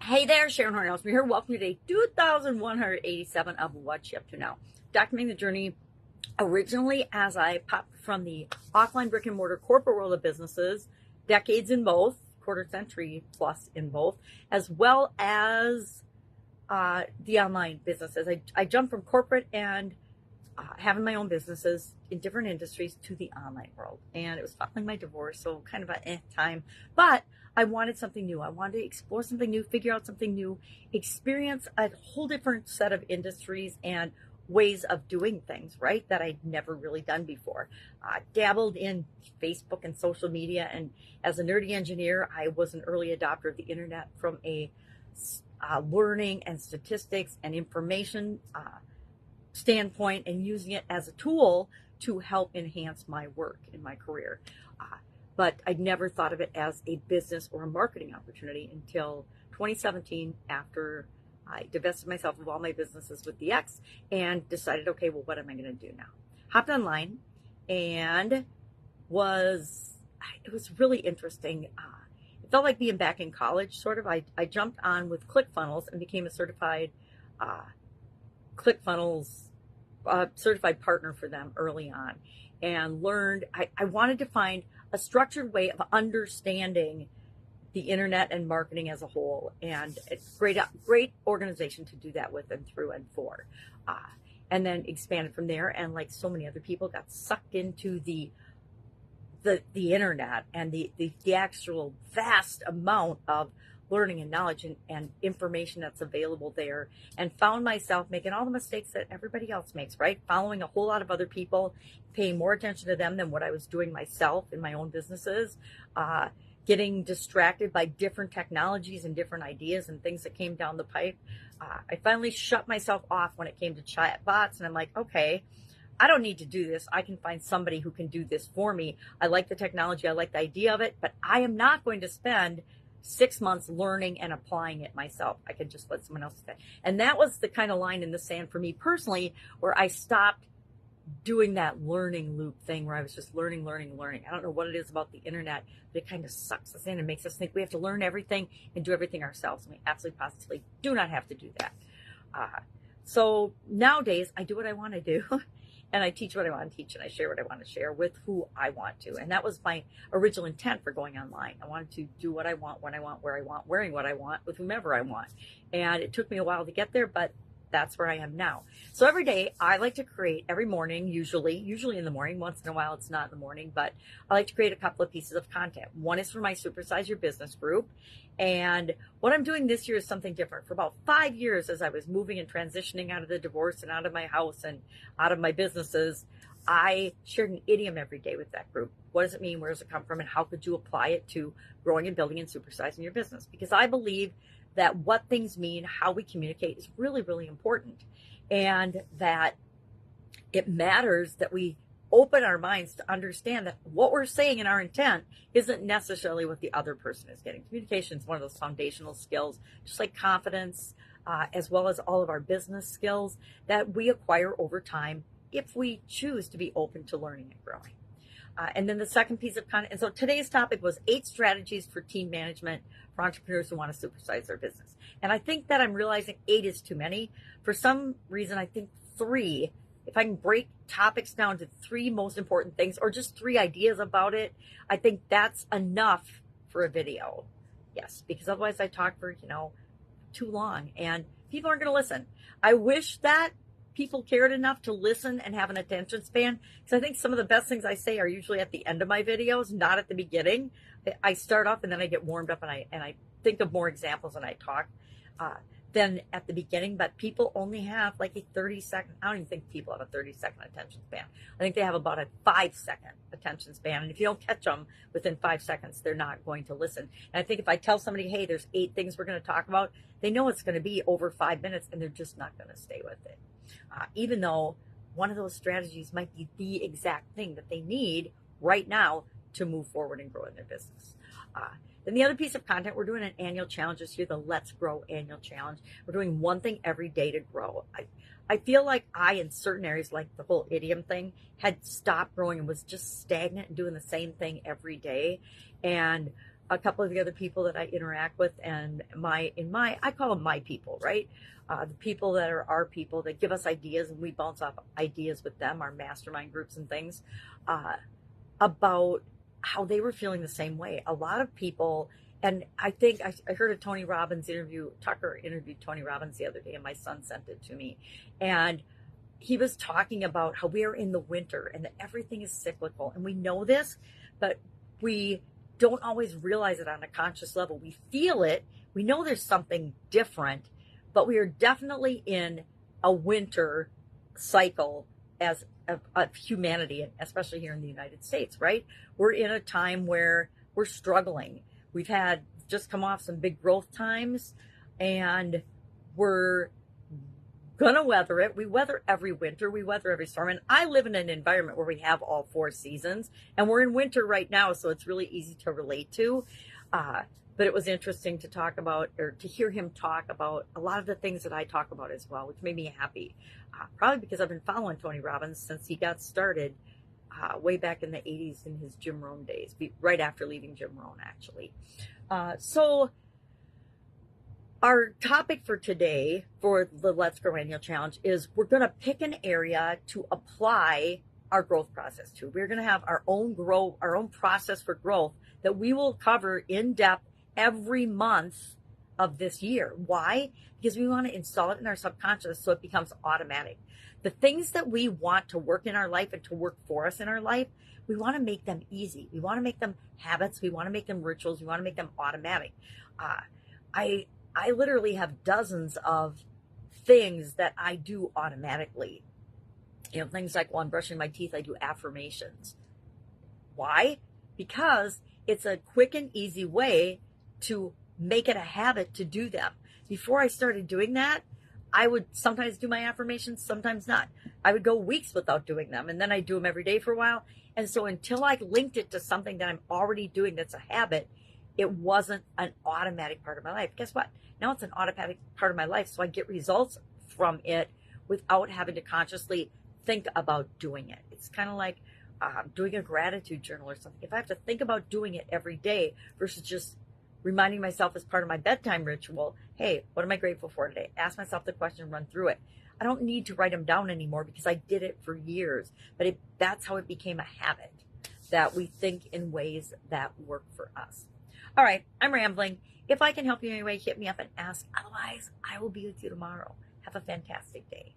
Hey there, Sharon Horne-Ellstrom here. Welcome to day 2187 of What You Up To Now. Documenting the journey originally as I popped from the offline brick and mortar corporate world of businesses, decades in both, quarter century plus in both, as well as the online businesses. I jumped from corporate and having my own businesses in different industries to the online world. And it was following my divorce, so kind of a time. But I wanted something new. I wanted to explore something new, figure out something new, experience a whole different set of industries and ways of doing things, right? That I'd never really done before. Dabbled in Facebook and social media. And as a nerdy engineer, I was an early adopter of the internet from a learning and statistics and information standpoint, and using it as a tool to help enhance my work in my career. But I never thought of it as a business or a marketing opportunity until 2017, after I divested myself of all my businesses with the ex and decided, okay, well, what am I going to do now? Hopped online, and it was really interesting. It felt like being back in college, sort of. I jumped on with ClickFunnels and became a certified ClickFunnels certified partner for them early on, and learned I wanted to find a structured way of understanding the internet and marketing as a whole, and it's great organization to do that with and through and for, and then expanded from there. And like so many other people, got sucked into the internet and the actual vast amount of learning and knowledge and information that's available there, and found myself making all the mistakes that everybody else makes, right? Following a whole lot of other people, paying more attention to them than what I was doing myself in my own businesses, getting distracted by different technologies and different ideas and things that came down the pipe. I finally shut myself off when it came to chat bots, and I'm like, okay, I don't need to do this. I can find somebody who can do this for me. I like the technology, I like the idea of it, but I am not going to spend 6 months learning and applying it myself. I could just let someone else do that. And that was the kind of line in the sand for me personally, where I stopped doing that learning loop thing where I was just learning. I don't know what it is about the internet, but it kind of sucks us in and makes us think we have to learn everything and do everything ourselves. And we absolutely positively do not have to do that. So nowadays I do what I want to do. And I teach what I want to teach, and I share what I want to share with who I want to. And that was my original intent for going online. I wanted to do what I want, when I want, where I want, wearing what I want, with whomever I want. And it took me a while to get there, but that's where I am now. So every day I like to create, every morning, usually in the morning. Once in a while it's not in the morning, but I like to create a couple of pieces of content. One is for my Supersize Your Business group. And what I'm doing this year is something different. For about 5 years, as I was moving and transitioning out of the divorce and out of my house and out of my businesses, I shared an idiom every day with that group. What does it mean? Where does it come from? And how could you apply it to growing and building and supersizing your business? Because I believe that what things mean, how we communicate, is really, really important. And that it matters that we open our minds to understand that what we're saying in our intent isn't necessarily what the other person is getting. Communication is one of those foundational skills, just like confidence, as well as all of our business skills that we acquire over time if we choose to be open to learning and growing. And then the second piece of content, and so today's topic was 8 strategies for team management for entrepreneurs who want to supersize their business. And I think that I'm realizing 8 is too many. For some reason, I think 3, if I can break topics down to 3 most important things, or just 3 ideas about it, I think that's enough for a video. Yes, because otherwise I talk for, too long, and people aren't going to listen. I wish that people cared enough to listen and have an attention span, because I think some of the best things I say are usually at the end of my videos, not at the beginning. I start off and then I get warmed up, and I think of more examples and I talk than at the beginning. But people only have like a 30-second, I don't even think people have a 30-second attention span. I think they have about a 5-second attention span. And if you don't catch them within 5 seconds, they're not going to listen. And I think if I tell somebody, hey, there's 8 things we're going to talk about, they know it's going to be over 5 minutes, and they're just not going to stay with it. Even though one of those strategies might be the exact thing that they need right now to move forward and grow in their business. Then the other piece of content, we're doing an annual challenge this year, the Let's Grow annual challenge. We're doing one thing every day to grow. I feel like in certain areas, like the whole idiom thing, had stopped growing and was just stagnant and doing the same thing every day. And a couple of the other people that I interact with, and I call them my people, right? The people that are our people that give us ideas, and we bounce off ideas with them, our mastermind groups and things, about how they were feeling the same way. A lot of people, and I think I heard a Tony Robbins interview. Tucker interviewed Tony Robbins the other day, and my son sent it to me, and he was talking about how we are in the winter and that everything is cyclical, and we know this, but we don't always realize it on a conscious level. We feel it. We know there's something different, but we are definitely in a winter cycle as of humanity, especially here in the United States, right? We're in a time where we're struggling. We've had just come off some big growth times, and we're gonna weather it. We weather every winter, we weather every storm. And I live in an environment where we have all 4 seasons, and we're in winter right now, so it's really easy to relate to. But it was interesting to talk about, or to hear him talk about a lot of the things that I talk about as well, which made me happy. Probably because I've been following Tony Robbins since he got started way back in the 80s in his Jim Rohn days, right after leaving Jim Rohn, actually. So our topic for today for the Let's Grow Annual Challenge is we're going to pick an area to apply our growth process to. We're going to have our own process for growth that we will cover in depth every month of this year. Why? Because we want to install it in our subconscious so it becomes automatic. The things that we want to work in our life and to work for us in our life, we want to make them easy. We want to make them habits. We want to make them rituals. We want to make them automatic. I literally have dozens of things that I do automatically. Things like while I'm brushing my teeth, I do affirmations. Why? Because it's a quick and easy way to make it a habit to do them. Before I started doing that, I would sometimes do my affirmations, sometimes not. I would go weeks without doing them, and then I'd do them every day for a while. And so until I linked it to something that I'm already doing that's a habit, it wasn't an automatic part of my life. Guess what? Now it's an automatic part of my life, so I get results from it without having to consciously think about doing it. It's kind of like doing a gratitude journal or something. If I have to think about doing it every day versus just reminding myself as part of my bedtime ritual, hey, what am I grateful for today? Ask myself the question, run through it. I don't need to write them down anymore because I did it for years. But that's how it became a habit, that we think in ways that work for us. All right, I'm rambling. If I can help you in any way, hit me up and ask. Otherwise, I will be with you tomorrow. Have a fantastic day.